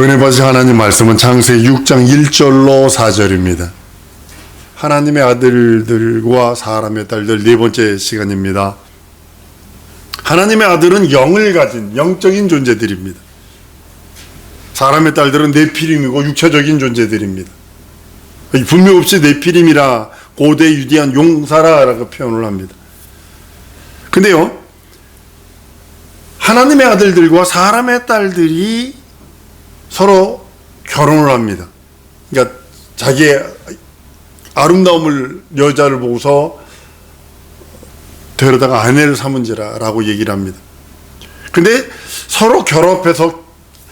은혜 받으신 하나님 말씀은 창세기 6장 1절로 4절입니다. 하나님의 아들들과 사람의 딸들 네 번째 시간입니다. 하나님의 아들은 영을 가진 영적인 존재들입니다. 사람의 딸들은 네피림이고 육체적인 존재들입니다. 분명 없이 네피림이라 고대 유대한 용사라고 표현을 합니다. 근데요, 하나님의 아들들과 사람의 딸들이 서로 결혼을 합니다. 그러니까 자기의 아름다움을 여자를 보고서 데려다가 아내를 삼은지라라고 얘기를 합니다. 근데 서로 결합해서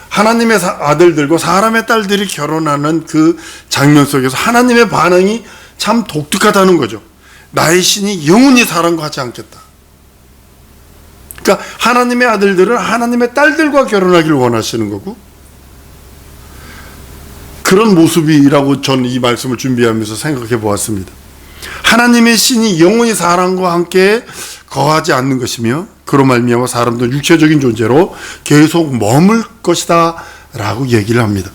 하나님의 아들들과 사람의 딸들이 결혼하는 그 장면 속에서 하나님의 반응이 참 독특하다는 거죠. 나의 신이 영원히 사람과 하지 않겠다. 그러니까 하나님의 아들들은 하나님의 딸들과 결혼하기를 원하시는 거고, 그런 모습이라고 저는 이 말씀을 준비하면서 생각해 보았습니다. 하나님의 신이 영원히 사람과 함께 거하지 않는 것이며 그로 말미암아 사람도 육체적인 존재로 계속 머물 것이다 라고 얘기를 합니다.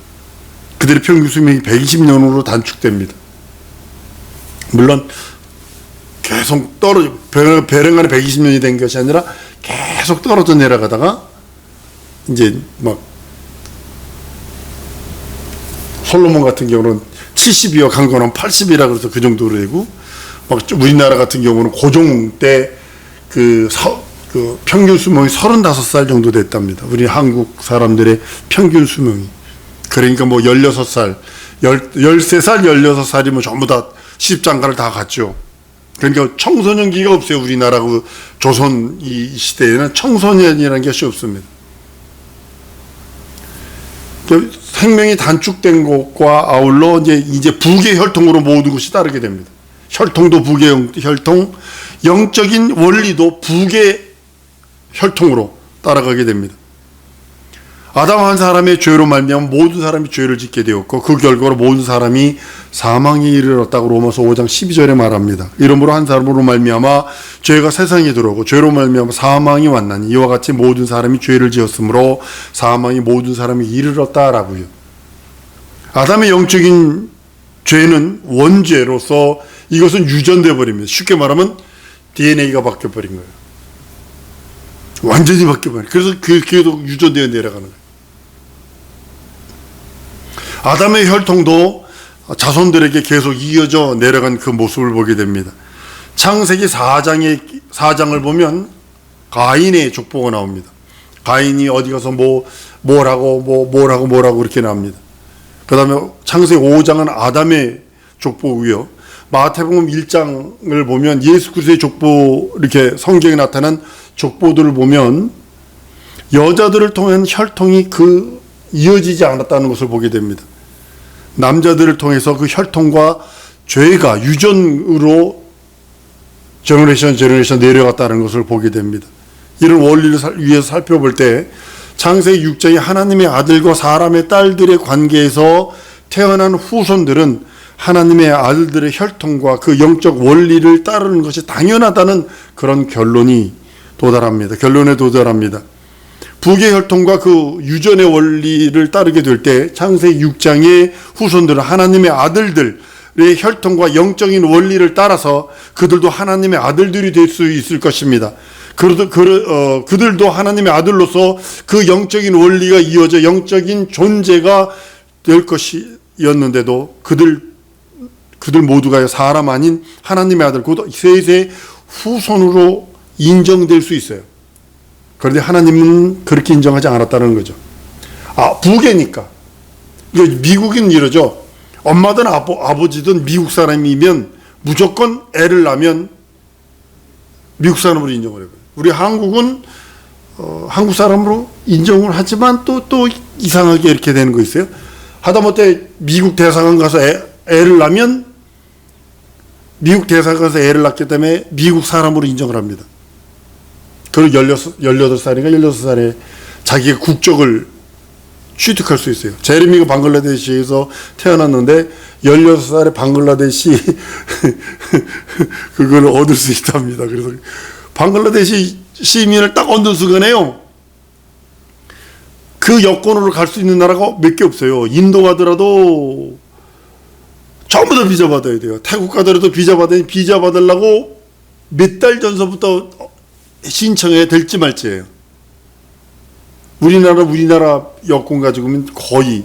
그들의 평균 수명이 120년으로 단축됩니다. 물론 계속 떨어져, 배령간에 120년이 된 것이 아니라 계속 떨어져 내려가다가 이제 막 솔로몬 같은 경우는 70이요, 강건하면 80이라 그래서 그 정도로 되고, 막 우리나라 같은 경우는 고종 때 그 평균 수명이 35살 정도 됐답니다. 우리 한국 사람들의 평균 수명이. 그러니까 뭐 16살, 13살, 16살이면 전부 다 시집장가를 다 갔죠. 그러니까 청소년기가 없어요. 우리나라 그 조선 이 시대에는 청소년이라는 것이 없습니다. 생명이 단축된 것과 아울러 이제 부계 혈통으로 모든 것이 따르게 됩니다. 혈통도 부계 혈통, 영적인 원리도 부계 혈통으로 따라가게 됩니다. 아담 한 사람의 죄로 말미암아 모든 사람이 죄를 짓게 되었고 그 결과로 모든 사람이 사망에 이르렀다고 로마서 5장 12절에 말합니다. 이러므로 한 사람으로 말미암아 죄가 세상에 들어오고 죄로 말미암아 사망이 왔나니 이와 같이 모든 사람이 죄를 지었으므로 사망이 모든 사람이 이르렀다라고요. 아담의 영적인 죄는 원죄로서 이것은 유전돼 버립니다. 쉽게 말하면 DNA가 바뀌어 버린 거예요. 완전히 바뀌어 버려요. 그래서 그게도 유전되어 내려가는 거예요. 아담의 혈통도 자손들에게 계속 이어져 내려간 그 모습을 보게 됩니다. 창세기 4장을 보면 가인의 족보가 나옵니다. 가인이 어디 가서 뭐라고 이렇게 나옵니다. 그 다음에 창세기 5장은 아담의 족보고요. 마태복음 1장을 보면 예수 그리스도의 족보, 이렇게 성경에 나타난 족보들을 보면 여자들을 통한 혈통이 이어지지 않았다는 것을 보게 됩니다. 남자들을 통해서 그 혈통과 죄가 유전으로 제너레이션 내려갔다는 것을 보게 됩니다. 이런 원리를 위해서 살펴볼 때 창세기 6장의 하나님의 아들과 사람의 딸들의 관계에서 태어난 후손들은 하나님의 아들들의 혈통과 그 영적 원리를 따르는 것이 당연하다는 그런 결론에 도달합니다. 부계 혈통과 그 유전의 원리를 따르게 될 때 창세기 6장의 후손들은 하나님의 아들들의 혈통과 영적인 원리를 따라서 그들도 하나님의 아들들이 될 수 있을 것입니다. 그들도 하나님의 아들로서 그 영적인 원리가 이어져 영적인 존재가 될 것이었는데도 그들 모두가 사람 아닌 하나님의 아들, 곧 셋의 후손으로 인정될 수 있어요. 그런데 하나님은 그렇게 인정하지 않았다는 거죠. 부계니까. 미국인 이러죠. 엄마든 아버지든 미국 사람이면 무조건 애를 낳으면 미국 사람으로 인정을 해요. 우리 한국은 한국 사람으로 인정을 하지만 또 이상하게 이렇게 되는 거 있어요. 하다못해 미국 대사관 가서 애를 낳으면 미국 대사관 가서 애를 낳기 때문에 미국 사람으로 인정을 합니다. 그리고 18살인가 16살에 자기의 국적을 취득할 수 있어요. 제레미가 방글라데시에서 태어났는데 16살에 방글라데시 그걸 얻을 수 있답니다. 그래서 방글라데시 시민을 딱 얻는 순간에요, 그 여권으로 갈 수 있는 나라가 몇 개 없어요. 인도 가더라도 전부 다 비자 받아야 돼요. 태국 가더라도 비자 받으려고 몇 달 전서부터 신청해야 될지 말지예요. 우리나라 여권 가지고는 거의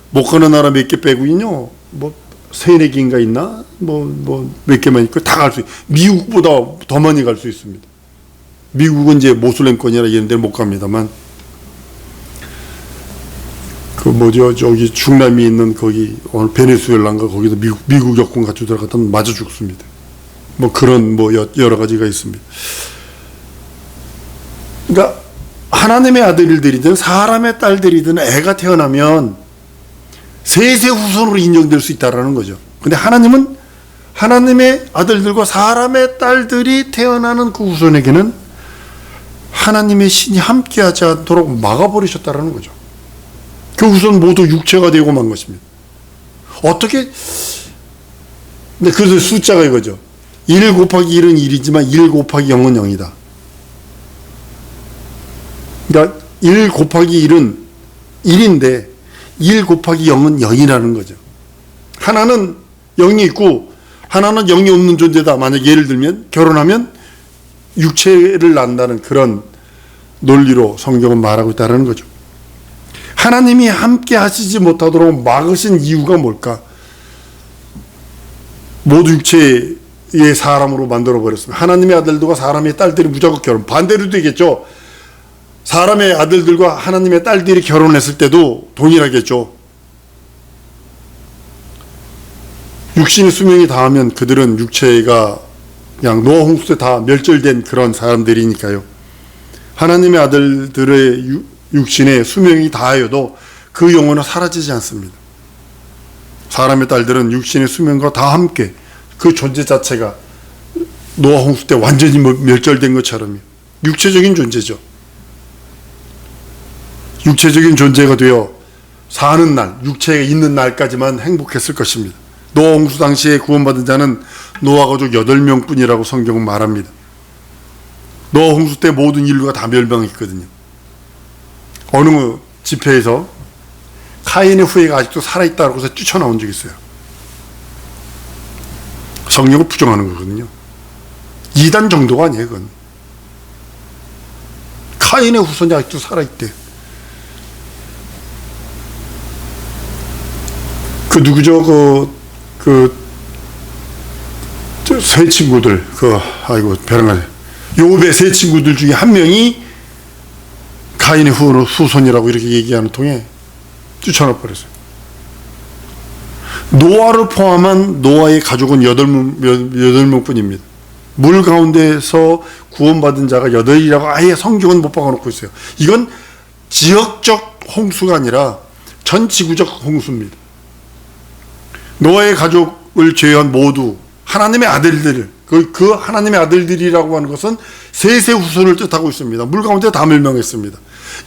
못 가는 나라 몇 개 빼고요. 뭐 세네 개인가 있나? 뭐 몇 개만 있고 다 갈 수. 미국보다 더 많이 갈 수 있습니다. 미국은 이제 모슬렘권이라 이런 데는 못 갑니다만. 그 뭐죠, 저기 중남미 있는 거기 오늘 베네수엘라인가 거기도 미국 여권 가지고 들어갔다면 맞아 죽습니다. 뭐 그런 뭐 여러 가지가 있습니다. 그러니까 하나님의 아들들이든 사람의 딸들이든 애가 태어나면 세세 후손으로 인정될 수 있다라는 거죠. 근데 하나님은 하나님의 아들들과 사람의 딸들이 태어나는 그 후손에게는 하나님의 신이 함께하지 않도록 막아버리셨다라는 거죠. 그 후손 모두 육체가 되고 만 것입니다. 어떻게? 근데 그래서 숫자가 이거죠. 1 곱하기 1은 1이지만 1 곱하기 0은 0이다. 그러니까 1 곱하기 1은 1인데 1 곱하기 0은 0이라는 거죠. 하나는 0이 있고 하나는 0이 없는 존재다. 만약 예를 들면 결혼하면 육체를 낳는다는 그런 논리로 성경은 말하고 있다는 거죠. 하나님이 함께 하시지 못하도록 막으신 이유가 뭘까? 모두 육체의 사람으로 만들어버렸습니다. 하나님의 아들들과 사람의 딸들이 무조건 결혼. 반대로 되겠죠. 사람의 아들들과 하나님의 딸들이 결혼했을 때도 동일하겠죠. 육신의 수명이 다하면 그들은 육체가 그냥 노아 홍수 때 다 멸절된 그런 사람들이니까요. 하나님의 아들들의 육신의 수명이 다하여도 그 영혼은 사라지지 않습니다. 사람의 딸들은 육신의 수명과 다 함께 그 존재 자체가 노아 홍수 때 완전히 멸절된 것처럼 육체적인 존재죠. 육체적인 존재가 되어 사는 날, 육체가 있는 날까지만 행복했을 것입니다. 노아 홍수 당시에 구원받은 자는 노아 가족 8명 뿐이라고 성경은 말합니다. 노아 홍수 때 모든 인류가 다 멸망했거든요. 어느 집회에서 카인의 후예가 아직도 살아있다고 해서 뛰쳐나온 적이 있어요. 성령을 부정하는 거거든요. 2단 정도가 아니에요, 그건. 카인의 후손이 아직도 살아있대. 그 누구죠? 세 친구들, 아이고, 벼랑가지. 요업의 세 친구들 중에 한 명이 가인의 후손이라고 이렇게 얘기하는 통에 쫓아나 버렸어요. 노아를 포함한 노아의 가족은 8명 뿐입니다. 물 가운데서 구원받은 자가 8이라고 아예 성경은 못 박아놓고 있어요. 이건 지역적 홍수가 아니라 전 지구적 홍수입니다. 노아의 가족을 제외한 모두 하나님의 아들들, 그 하나님의 아들들이라고 하는 것은 세세 후손을 뜻하고 있습니다. 물 가운데 다 멸망했습니다.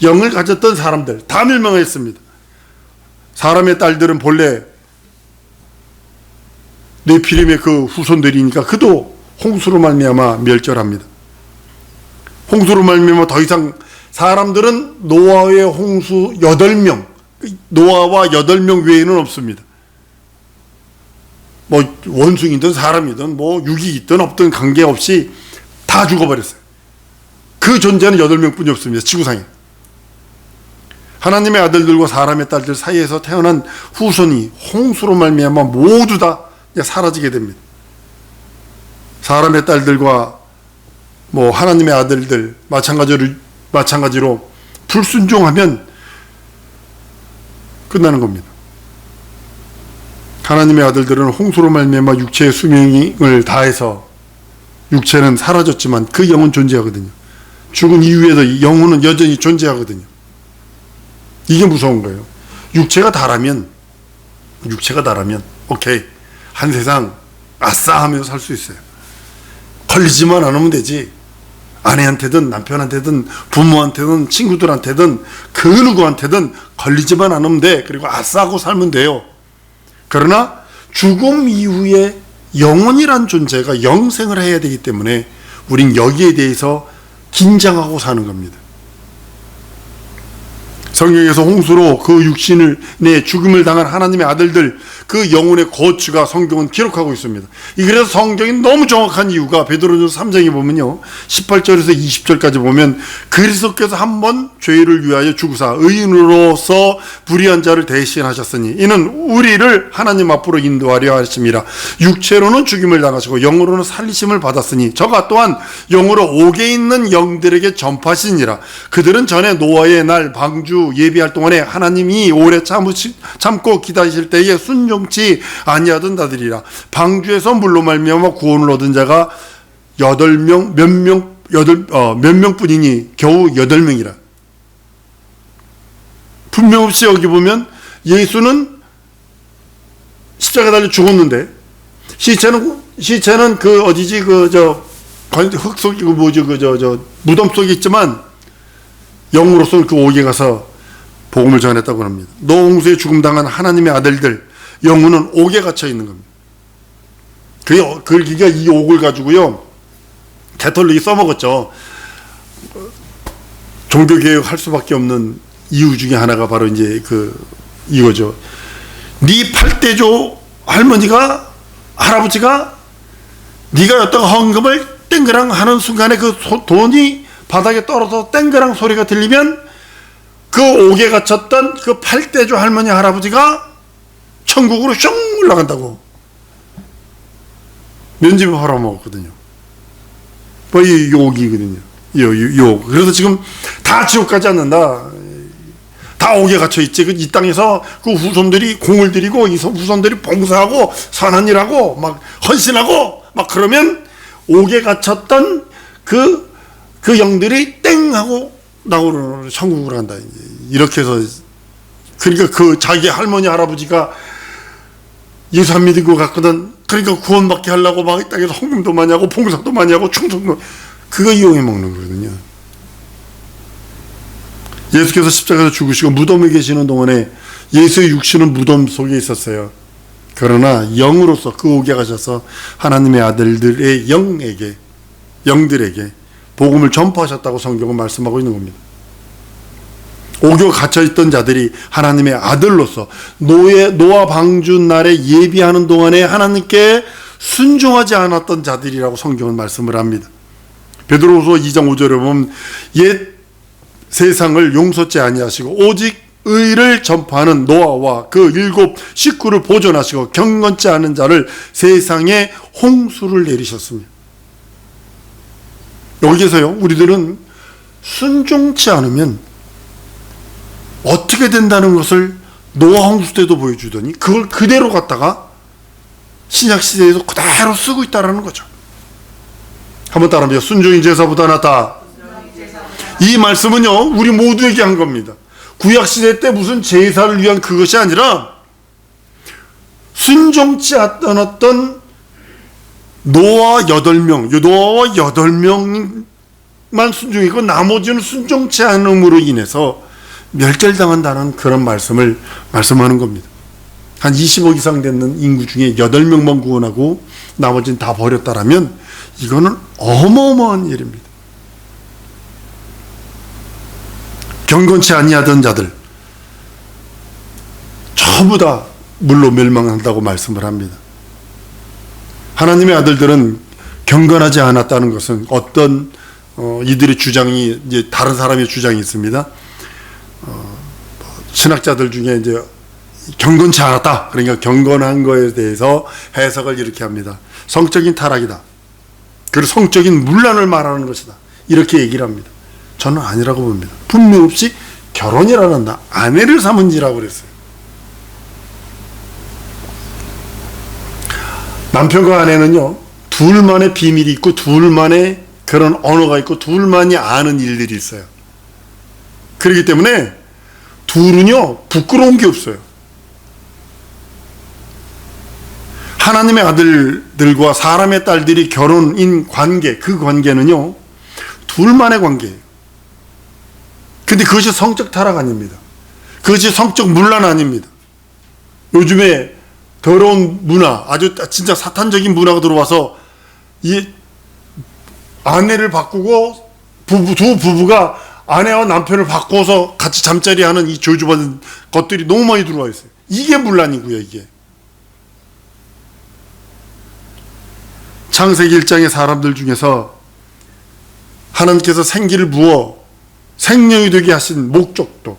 영을 가졌던 사람들 다 멸망했습니다. 사람의 딸들은 본래 네피림의 그 후손들이니까 그도 홍수로 말미암아 멸절합니다. 홍수로 말미암아 더 이상 사람들은 노아의 홍수 8명, 노아와 8명 외에는 없습니다. 뭐 원숭이든 사람이든 뭐 육이 있든 없든 관계없이 다 죽어버렸어요. 그 존재는 8명 뿐이 없습니다. 지구상에. 하나님의 아들들과 사람의 딸들 사이에서 태어난 후손이 홍수로 말미암아 모두 다 사라지게 됩니다. 사람의 딸들과 뭐 하나님의 아들들 마찬가지로 불순종하면 끝나는 겁니다. 하나님의 아들들은 홍수로 말미암아 육체의 수명을 다해서 육체는 사라졌지만 그 영은 존재하거든요. 죽은 이후에도 영혼은 여전히 존재하거든요. 이게 무서운 거예요. 육체가 다라면 오케이, 한 세상 아싸 하면서 살 수 있어요. 걸리지만 않으면 되지. 아내한테든 남편한테든 부모한테든 친구들한테든 그 누구한테든 걸리지만 않으면 돼. 그리고 아싸 하고 살면 돼요. 그러나 죽음 이후에 영혼이란 존재가 영생을 해야 되기 때문에 우린 여기에 대해서 긴장하고 사는 겁니다. 성경에서 홍수로 그 육신을 내 죽음을 당한 하나님의 아들들, 그 영혼의 거취가 성경은 기록하고 있습니다. 그래서 성경이 너무 정확한 이유가 베드로전서 3장에 보면요, 18절에서 20절까지 보면 그리스도께서 한 번 죄를 위하여 죽으사 의인으로서 불의한 자를 대신하셨으니 이는 우리를 하나님 앞으로 인도하려 하심이라. 육체로는 죽임을 당하시고 영으로는 살리심을 받았으니 저가 또한 영으로 옥에 있는 영들에게 전파하시니라. 그들은 전에 노아의 날 방주 예비할 동안에 하나님이 오래 참고 기다리실 때에 순종치 아니하던 자들이라. 방주에서 물로 말미암아 구원을 얻은 자가 몇 명뿐이니 겨우 8명이라. 분명 없이 여기 보면 예수는 십자가 달려 죽었는데 시체는 그 어디지 흙 속이 무덤 속에 있지만 영으로서는 그 옥에 가서 복음을 전했다고 합니다. 노홍수에 죽음 당한 하나님의 아들들 영혼은 옥에 갇혀 있는 겁니다. 그러니까 이 옥을 가지고요, 가톨릭이 써먹었죠. 종교개혁 할 수밖에 없는 이유 중에 하나가 바로 이제 이거죠. 네 팔대조 할아버지가 네가 어떤 헌금을 땡그랑 하는 순간에 그 돈이 바닥에 떨어져 땡그랑 소리가 들리면 그 옥에 갇혔던 그 팔대조 할머니 할아버지가 천국으로 슝 올라간다고 면집을 팔아먹었거든요. 이 옥이거든요. 이 옥. 그래서 지금 다 지옥 가지 않는다. 다 옥에 갇혀 있지. 이 땅에서 그 후손들이 공을 들이고 이 후손들이 봉사하고 선한 일하고 막 헌신하고 막 그러면 옥에 갇혔던 그 영들이 땡 하고 나오는 천국으로 간다. 이렇게 해서 그러니까 그 자기 할머니 할아버지가 예수 안 믿고 갔거든. 그러니까 구원받게 하려고 막 이 땅에서 헌금도 많이 하고 봉사도 많이 하고 충성도 그거 이용해 먹는 거거든요. 예수께서 십자가에서 죽으시고 무덤에 계시는 동안에 예수의 육신은 무덤 속에 있었어요. 그러나 영으로서 그 옥에 가셔서 하나님의 아들들의 영들에게 복음을 전파하셨다고 성경은 말씀하고 있는 겁니다. 옥에 갇혀있던 자들이 하나님의 아들로서 노아 방주 날에 예비하는 동안에 하나님께 순종하지 않았던 자들이라고 성경은 말씀을 합니다. 베드로후서 2장 5절에 보면 옛 세상을 용서치 아니하시고 오직 의를 전파하는 노아와 그 7 식구를 보존하시고 경건치 않은 자를 세상에 홍수를 내리셨습니다. 여기서요, 우리들은 순종치 않으면 어떻게 된다는 것을 노아 홍수 때도 보여주더니 그걸 그대로 갖다가 신약시대에도 그대로 쓰고 있다는 거죠. 한번 따라합니다. 순종이 제사보다 낫다. 이 말씀은요, 우리 모두에게 한 겁니다. 구약시대 때 무슨 제사를 위한 그것이 아니라 순종치 않았던 노아 8명만 순종이고 나머지는 순종치 않음으로 인해서 멸절당한다는 그런 말씀하는 겁니다. 한 20억 이상 되는 인구 중에 8명만 구원하고 나머지는 다 버렸다라면 이거는 어마어마한 일입니다. 경건치 아니하던 자들 전부 다 물로 멸망한다고 말씀을 합니다. 하나님의 아들들은 경건하지 않았다는 것은 어떤 이들의 주장이 이제 다른 사람의 주장이 있습니다. 신학자들 중에 이제 경건치 않았다. 그러니까 경건한 거에 대해서 해석을 이렇게 합니다. 성적인 타락이다. 그리고 성적인 문란을 말하는 것이다. 이렇게 얘기를 합니다. 저는 아니라고 봅니다. 분명 없이 결혼이라는 아내를 삼은지라고 그랬어요. 남편과 아내는요, 둘만의 비밀이 있고 둘만의 그런 언어가 있고 둘만이 아는 일들이 있어요. 그렇기 때문에 둘은요, 부끄러운 게 없어요. 하나님의 아들들과 사람의 딸들이 결혼인 관계, 그 관계는요, 둘만의 관계예요. 근데 그것이 성적 타락 아닙니다. 그것이 성적 문란 아닙니다. 요즘에 더러운 문화, 아주 진짜 사탄적인 문화가 들어와서 이 아내를 바꾸고 두 부부가 아내와 남편을 바꿔서 같이 잠자리 하는 이 저주받은 것들이 너무 많이 들어와 있어요. 이게 문란이고요, 이게. 창세기 1장의 사람들 중에서 하나님께서 생기를 부어 생명이 되게 하신 목적도,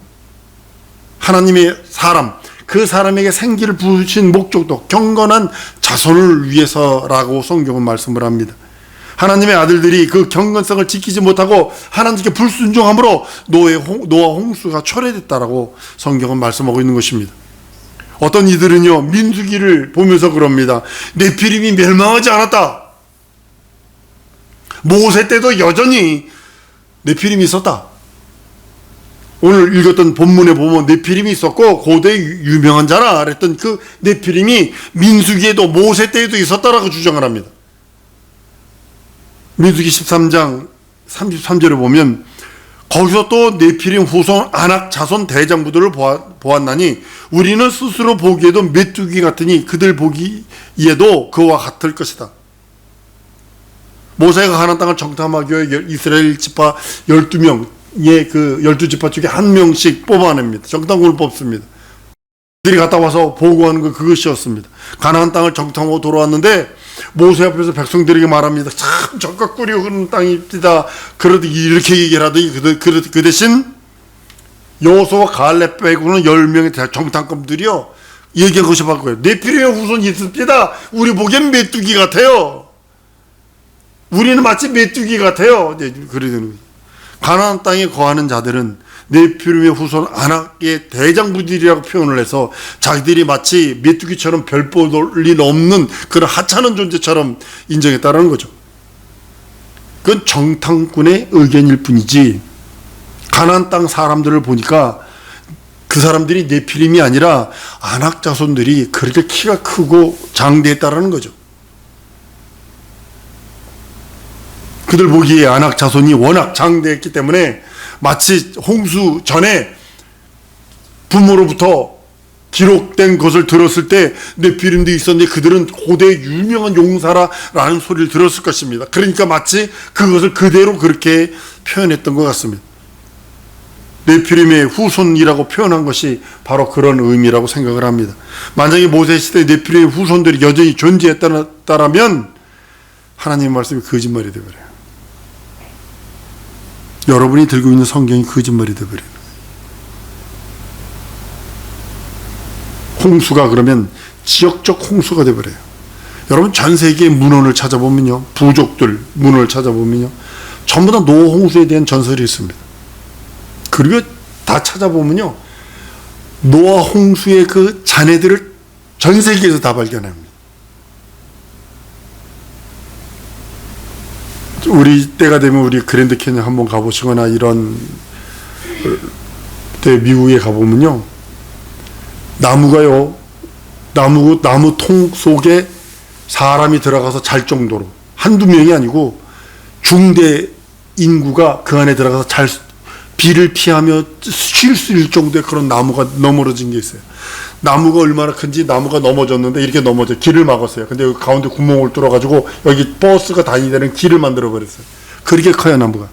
하나님의 사람, 그 사람에게 생기를 부으신 목적도 경건한 자손을 위해서라고 성경은 말씀을 합니다. 하나님의 아들들이 그 경건성을 지키지 못하고 하나님께 불순종함으로 노아 홍수가 초래됐다라고 성경은 말씀하고 있는 것입니다. 어떤 이들은요, 민수기를 보면서 그럽니다. 네피림이 멸망하지 않았다. 모세 때도 여전히 네피림이 있었다. 오늘 읽었던 본문에 보면 네피림이 있었고 고대 유명한 자라 그랬던 그 네피림이 민수기에도 모세 때에도 있었다라고 주장을 합니다. 민수기 13장 33절에 보면 거기서 또 네피림 후손 아낙 자손 대장부들을 보았나니 우리는 스스로 보기에도 메뚜기 같으니 그들 보기에도 그와 같을 것이다. 모세가 가나안 땅을 정탐하기 위해 이스라엘 지파 12명의 그 12지파 중에 한 명씩 뽑아냅니다. 정탐꾼을 뽑습니다. 그들이 갔다 와서 보고하는 거 그것이었습니다. 가나안 땅을 정탐하고 돌아왔는데 모세 앞에서 백성들에게 말합니다. 참 적각 꾸리고 그런 땅입니다. 그러더니 이렇게 얘기를 하더니 그 대신 여호수아와 갈렙 빼고는 10명의 정탐꾼들이요 얘기한 것이 바꿔요. 네피림의 후손이 있습니다. 우리 보기엔 메뚜기 같아요. 우리는 마치 메뚜기 같아요. 그러더니 가나안 땅에 거하는 자들은 네피림의 후손 아낙의 대장부들이라고 표현을 해서 자기들이 마치 메뚜기처럼 별 볼일 없는 그런 하찮은 존재처럼 인정했다는 거죠. 그건 정탐꾼의 의견일 뿐이지 가나안 땅 사람들을 보니까 그 사람들이 네피림이 아니라 아낙 자손들이 그렇게 키가 크고 장대했다라는 거죠. 그들 보기에 아낙 자손이 워낙 장대했기 때문에 마치 홍수 전에 부모로부터 기록된 것을 들었을 때 네피림도 있었는데 그들은 고대 유명한 용사라는 소리를 들었을 것입니다. 그러니까 마치 그것을 그대로 그렇게 표현했던 것 같습니다. 네피림의 후손이라고 표현한 것이 바로 그런 의미라고 생각을 합니다. 만약에 모세 시대 네피림의 후손들이 여전히 존재했다라면 하나님의 말씀이 거짓말이 되어버려요. 여러분이 들고 있는 성경이 거짓말이 되어버려요. 홍수가 그러면 지역적 홍수가 되어버려요. 여러분 전 세계의 문헌을 찾아보면요, 부족들 문헌을 찾아보면요, 전부 다 노아 홍수에 대한 전설이 있습니다. 그리고 다 찾아보면요, 노아 홍수의 그 잔해들을 전 세계에서 다 발견합니다. 우리 때가 되면 우리 그랜드 캐년 한번 가보시거나 이런 때 미국에 가보면요, 나무 통 속에 사람이 들어가서 잘 정도로 한두 명이 아니고 중대 인구가 그 안에 들어가서 비를 피하며 쉴 수 있을 정도의 그런 나무가 넘어진 게 있어요. 나무가 얼마나 큰지 나무가 넘어졌는데 이렇게 넘어져 길을 막았어요. 근데 여기 가운데 구멍을 뚫어가지고 여기 버스가 다니는 길을 만들어 버렸어요. 그렇게 커요, 나무가.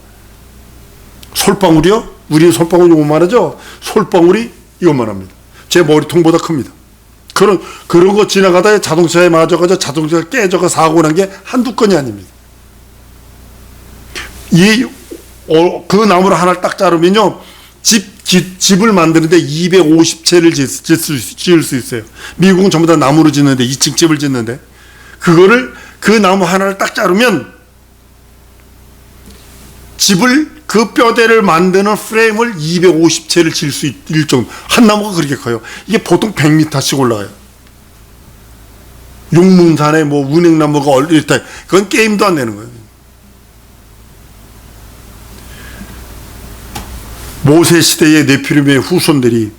솔방울이요? 우리는 솔방울 요만하죠? 솔방울이 이것만 합니다. 제 머리통보다 큽니다. 그런 거 지나가다 자동차에 맞아가지고 자동차가 깨져가 사고 난 게 한두 건이 아닙니다. 그 나무를 하나를 딱 자르면요, 집을 만드는데 250채를 지을 수 있어요. 미국은 전부 다 나무로 짓는데, 2층 집을 짓는데, 그 나무 하나를 딱 자르면 그 뼈대를 만드는 프레임을 250채를 지을 수 있을 정도. 한 나무가 그렇게 커요. 이게 보통 100m씩 올라가요. 용문산에 운행나무가 이렇다. 그건 게임도 안 되는 거예요. 모세 시대의 네피림의 후손들이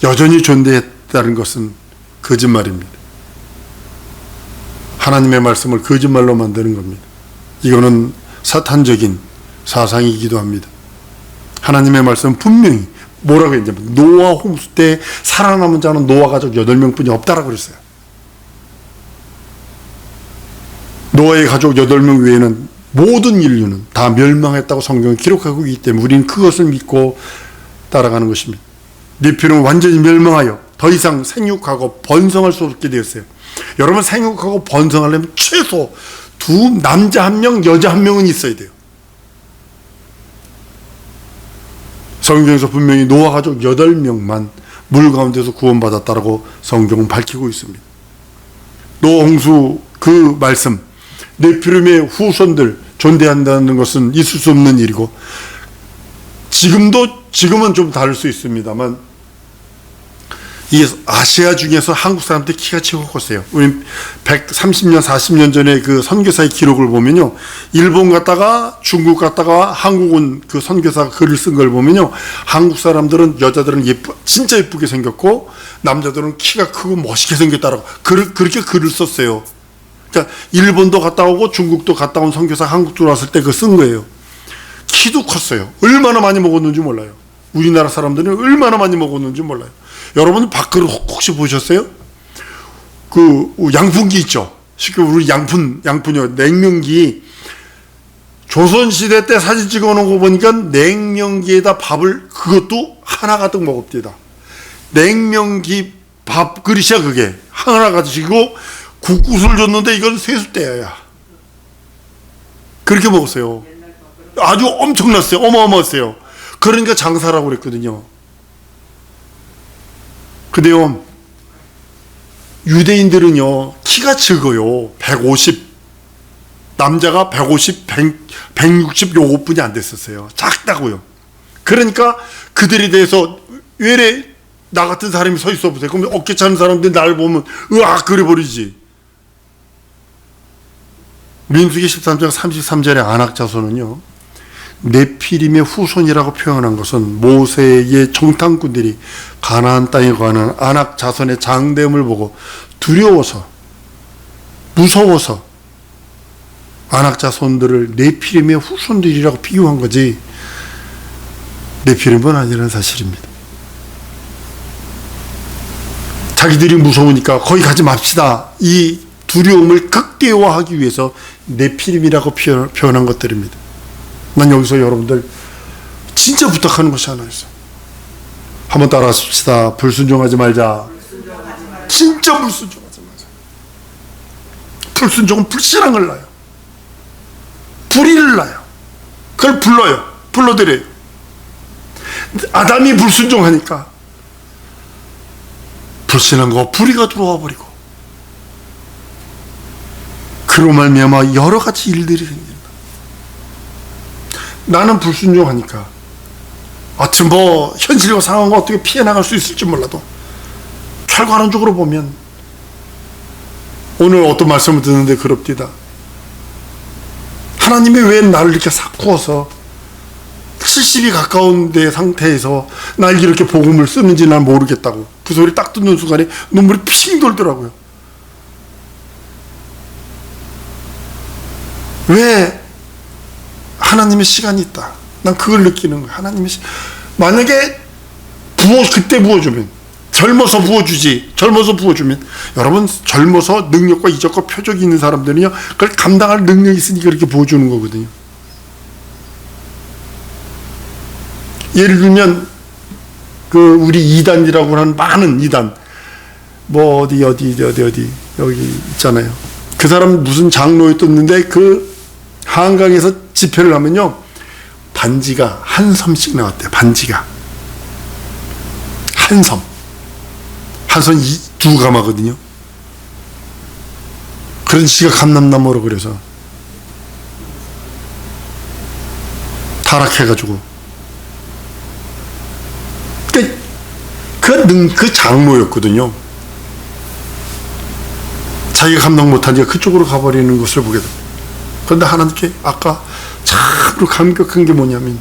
여전히 존재했다는 것은 거짓말입니다. 하나님의 말씀을 거짓말로 만드는 겁니다. 이거는 사탄적인 사상이기도 합니다. 하나님의 말씀은 분명히 뭐라고 했냐면 노아 홍수 때 살아남은 자는 노아 가족 8명뿐이 없다라고 그랬어요. 노아의 가족 8명 외에는 모든 인류는 다 멸망했다고 성경이 기록하고 있기 때문에 우리는 그것을 믿고 따라가는 것입니다. 네피림은 완전히 멸망하여 더 이상 생육하고 번성할 수 없게 되었어요. 여러분, 생육하고 번성하려면 최소 두 남자 한 명, 여자 한 명은 있어야 돼요. 성경에서 분명히 노아 가족 8명만 물 가운데서 구원받았다라고 성경은 밝히고 있습니다. 노아 홍수 그 말씀, 네피림의 후손들 존대한다는 것은 있을 수 없는 일이고, 지금은 좀 다를 수 있습니다만, 이 아시아 중에서 한국 사람들 키가 최고 컸어요. 우리 130년, 40년 전에 그 선교사의 기록을 보면요, 일본 갔다가 중국 갔다가 한국 온 그 선교사가 글을 쓴 걸 보면요, 한국 사람들은, 여자들은 진짜 예쁘게 생겼고 남자들은 키가 크고 멋있게 생겼다라고 그렇게 글을 썼어요. 그러니까 일본도 갔다 오고 중국도 갔다 온 선교사 한국 들어왔을 때 그 쓴 거예요. 키도 컸어요. 얼마나 많이 먹었는지 몰라요. 우리나라 사람들은 얼마나 많이 먹었는지 몰라요. 여러분 밥그릇 혹시 보셨어요? 그 양푼기 있죠? 쉽게 우리 양푼이요. 냉면기. 조선시대 때 사진 찍어 놓은 거 보니까 냉면기에다 밥을 그것도 하나 가득 먹읍디다. 냉면기 밥그릇이야 그게. 하나 가득이고 국구슬 줬는데 이건 세숫대야. 그렇게 먹었어요. 아주 엄청났어요. 어마어마했어요. 그러니까 장사라고 그랬거든요. 근데요, 유대인들은요, 키가 적어요. 150. 남자가 150, 160 요것뿐이 안 됐었어요. 작다고요. 그러니까 그들에 대해서 왜 나 같은 사람이 서 있어 보세요. 그럼 어깨 차는 사람들이 나를 보면 으악 그래버리지. 민수기 13장 33절의 안악자손은요, 네피림의 후손이라고 표현한 것은 모세의 정탐꾼들이 가나안 땅에 가는 아낙 자손의 장대음을 보고 두려워서, 무서워서 아낙 자손들을 네피림의 후손들이라고 비유한 거지, 네피림은 아니라는 사실입니다. 자기들이 무서우니까 거기 가지 맙시다, 이 두려움을 극대화하기 위해서 네피림이라고 표현한 것들입니다. 난 여기서 여러분들 진짜 부탁하는 것이 하나 있어요. 한번 따라하십시다. 불순종하지 말자. 진짜 불순종하지 말자. 불순종은 불신앙을 낳아요. 불의를 낳아요. 그걸 불러들여요. 아담이 불순종하니까 불신앙과 불의가 들어와 버리고, 그로 말미암아 여러 가지 일들이 생깁니다. 나는 불순종하니까 하여튼 뭐 현실과 상황과 어떻게 피해 나갈 수 있을지 몰라도 결과론적으로 보면 오늘 어떤 말씀을 듣는데 그럽디다. 하나님이 왜 나를 이렇게 삭구어서 70이 가까운 데 상태에서 날 이렇게 복음을 쓰는지 난 모르겠다고. 그 소리 딱 듣는 순간에 눈물이 핑 돌더라고요. 왜 하나님의 시간이 있다. 난 그걸 느끼는 거야. 하나님의 만약에 그때 부어주면, 젊어서 부어주면, 여러분 젊어서 능력과 이적과 표적이 있는 사람들은요, 그걸 감당할 능력이 있으니까 그렇게 부어주는 거거든요. 예를 들면 그 우리 이단이라고 하는 많은 이단, 뭐 어디 여기 있잖아요. 그 사람 무슨 장로였었는데 그 한강에서 집회를 하면요, 반지가 한 섬씩 나왔대요. 반지가 한 섬 두 가마거든요. 그런 지가 감남나무로 그래서 타락해가지고 그 장로였거든요. 자기가 감당 못하니까 그쪽으로 가버리는 것을 보게 됩니다. 그런데 하나님께 아까 참으로 감격한 게 뭐냐면,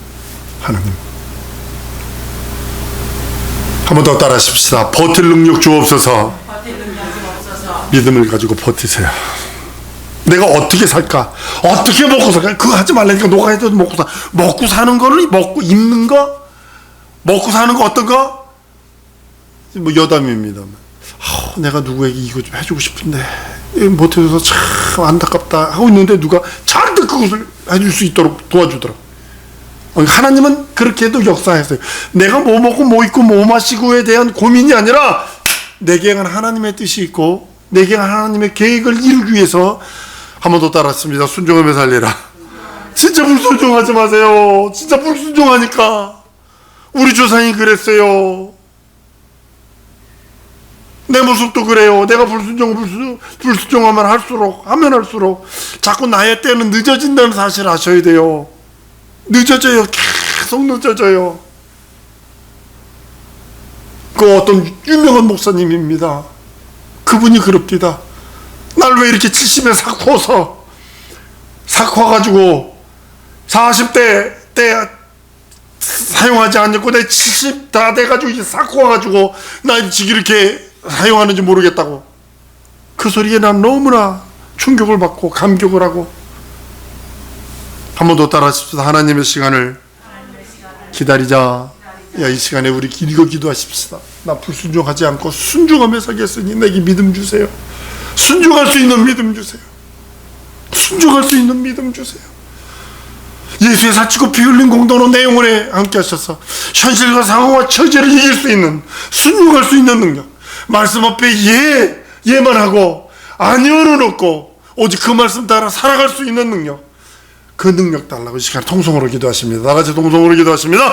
하나님 한 번 더 따라하십시다. 버틸 능력 주옵소서. 믿음을 가지고 버티세요. 내가 어떻게 살까? 어떻게 먹고 살까? 그거 하지 말라니까. 너가 해도 먹고 사. 먹고 사는 거를, 먹고 입는 거, 먹고 사는 거 어떤 거? 뭐 여담입니다. 내가 누구에게 이거 좀 해주고 싶은데 못해줘서 참 안타깝다 하고 있는데 누가 잔뜩 그거 그것을 해줄 수 있도록 도와주더라고. 하나님은 그렇게 해도 역사했어요. 내가 뭐 먹고 뭐 입고 뭐 마시고에 대한 고민이 아니라 내게 한 하나님의 뜻이 있고 내게 한 하나님의 계획을 이루기 위해서 한 번 더 따랐습니다. 순종하며 살리라. 진짜 불순종하지 마세요. 진짜 불순종하니까. 우리 조상이 그랬어요. 내 모습도 그래요. 내가 불순종하면 할수록 자꾸 나의 때는 늦어진다는 사실을 아셔야 돼요. 늦어져요. 계속 늦어져요. 그 어떤 유명한 목사님입니다. 그분이 그럽디다. 날 왜 이렇게 70에 삭화가지고 40대 때 사용하지 않고 내 70 다 돼가지고 이제 삭화가지고 나 지금 이렇게 사용하는지 모르겠다고. 그 소리에 난 너무나 충격을 받고 감격을 하고. 한 번 더 따라하십시다. 하나님의 시간을 기다리자. 야, 이 시간에 우리 읽어 기도하십시다. 나 불순종하지 않고 순종하며 살겠으니 내게 믿음 주세요. 순종할 수 있는 믿음 주세요. 순종할 수 있는 믿음 주세요. 예수의 사치고 피 흘린 공로로 내 영혼에 함께 하셔서 현실과 상황과 처지를 이길 수 있는, 순종할 수 있는 능력. 말씀 앞에 예만 하고 아니오는 없고 오직 그 말씀 따라 살아갈 수 있는 능력. 그 능력 달라고 이 시간에 통성으로 기도하십니다. 다 같이 통성으로 기도하십니다.